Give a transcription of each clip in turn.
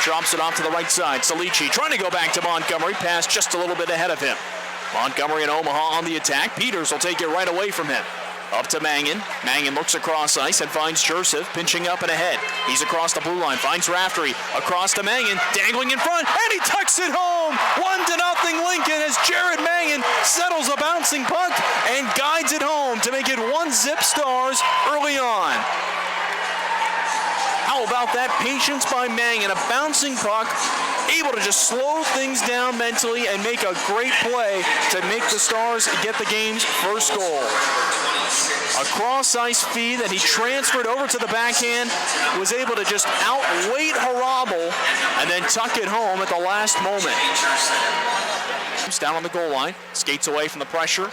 drops it off to the right side. Ludtke trying to go back to Montgomery. Pass just a little bit ahead of him. Montgomery and Omaha on the attack. Peters will take it right away from him. Up to Mangan. Mangan looks across ice and finds Joseph pinching up and ahead. He's across the blue line. Finds Raftery. Across to Mangan. Dangling in front. And he tucks it home. 1-0 Lincoln as Jared Mangan settles a bouncing puck and guides it home to make it 1-0 Stars early on. How about that patience by Mangan? A bouncing puck, able to just slow things down mentally and make a great play to make the Stars get the game's first goal. A cross-ice feed that he transferred over to the backhand, was able to just outweight Harabel and then tuck it home at the last moment. He's down on the goal line, skates away from the pressure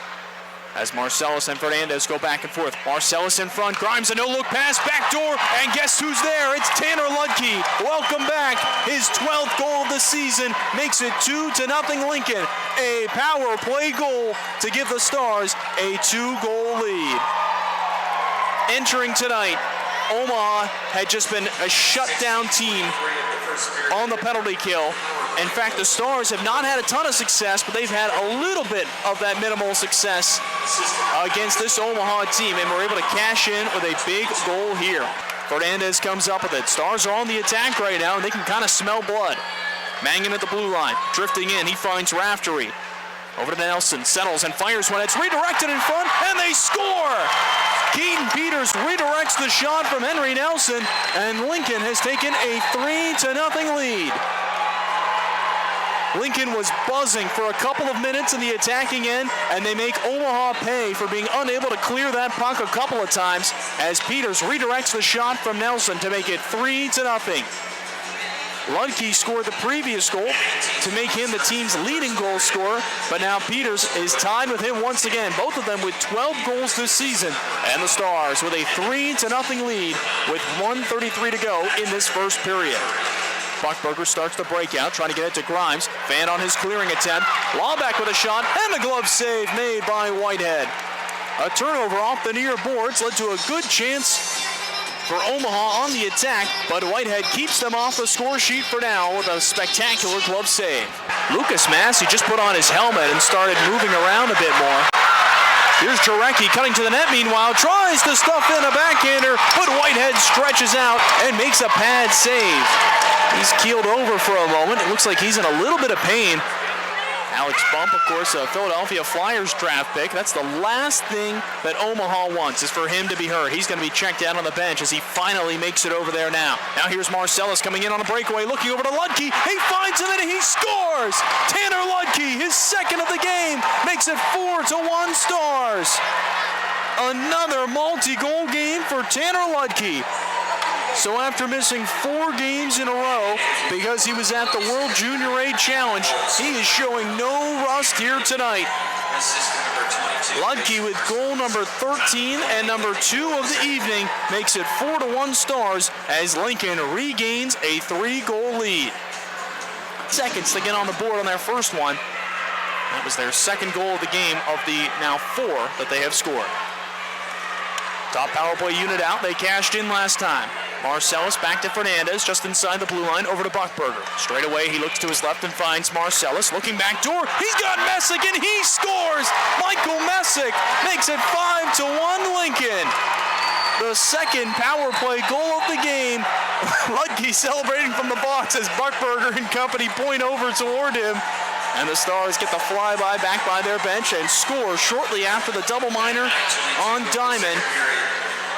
as Marcellus and Fernandez go back and forth. Marcellus in front, Grimes a no-look pass, backdoor, and guess who's there? It's Tanner Ludtke. Welcome back. His 12th goal of the season makes it 2-0 Lincoln. A power play goal to give the Stars a 2-goal lead. Entering tonight, Omaha had just been a shutdown team on the penalty kill. In fact, the Stars have not had a ton of success, but they've had a little bit of that minimal success against this Omaha team, and we're able to cash in with a big goal here. Fernandez comes up with it. Stars are on the attack right now, and they can kind of smell blood. Mangan at the blue line, drifting in. He finds Raftery. Over to Nelson, settles and fires when it's redirected in front, and they score! Keaton Peters redirects the shot from Henry Nelson, and Lincoln has taken a 3-0 lead. Lincoln was buzzing for a couple of minutes in the attacking end, and they make Omaha pay for being unable to clear that puck a couple of times as Peters redirects the shot from Nelson to make it 3-0. Ludtke scored the previous goal to make him the team's leading goal scorer, but now Peters is tied with him once again, both of them with 12 goals this season, and the Stars with a 3-0 lead with 1:33 to go in this first period. Buckberger starts the breakout, trying to get it to Grimes. Fan on his clearing attempt. Lawback with a shot, and the glove save made by Whitehead. A turnover off the near boards led to a good chance for Omaha on the attack, but Whitehead keeps them off the score sheet for now with a spectacular glove save. Lucas Massey just put on his helmet and started moving around a bit more. Here's Jarecki cutting to the net, meanwhile, tries to stuff in a backhander, but Whitehead stretches out and makes a pad save. He's keeled over for a moment. It looks like he's in a little bit of pain. Alex Bump, of course, a Philadelphia Flyers draft pick. That's the last thing that Omaha wants, is for him to be hurt. He's going to be checked out on the bench as he finally makes it over there now. Now here's Marcellus coming in on a breakaway, looking over to Ludtke. He finds him and he scores! Tanner Ludtke, his second of the game, makes it 4-1 Stars. Another multi-goal game for Tanner Ludtke. So after missing 4 games in a row because he was at the World Junior A Challenge, he is showing no rust here tonight. Ludtke with goal number 13 and number 2 of the evening makes it 4-1 Stars as Lincoln regains a 3-goal lead. Seconds to get on the board on their first one. That was their second goal of the game of the now 4 that they have scored. Top power play unit out. They cashed in last time. Marcellus back to Fernandez, just inside the blue line, over to Buckberger. Straight away, he looks to his left and finds Marcellus. Looking back door, he's got Messick, and he scores! Michael Messick makes it 5-1 Lincoln. The second power play goal of the game. Ludtke celebrating from the box as Buckberger and company point over toward him. And the Stars get the flyby back by their bench and score shortly after the double minor on Diamond.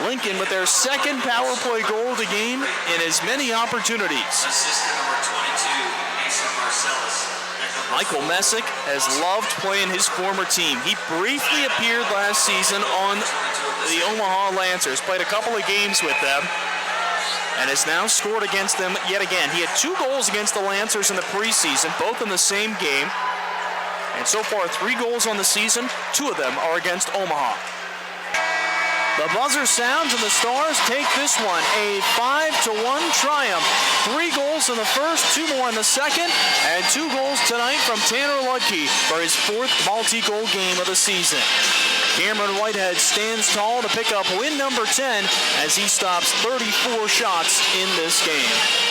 Lincoln with their second power play goal of the game in as many opportunities. Michael Messick has loved playing his former team. He briefly appeared last season on the Omaha Lancers, played a couple of games with them, and has now scored against them yet again. He had 2 goals against the Lancers in the preseason, both in the same game. And so far, 3 goals on the season, 2 of them are against Omaha. The buzzer sounds and the Stars take this one, a 5-1 triumph. 3 goals in the first, 2 more in the second, and 2 goals tonight from Tanner Ludtke for his 4th multi-goal game of the season. Cameron Whitehead stands tall to pick up win number 10 as he stops 34 shots in this game.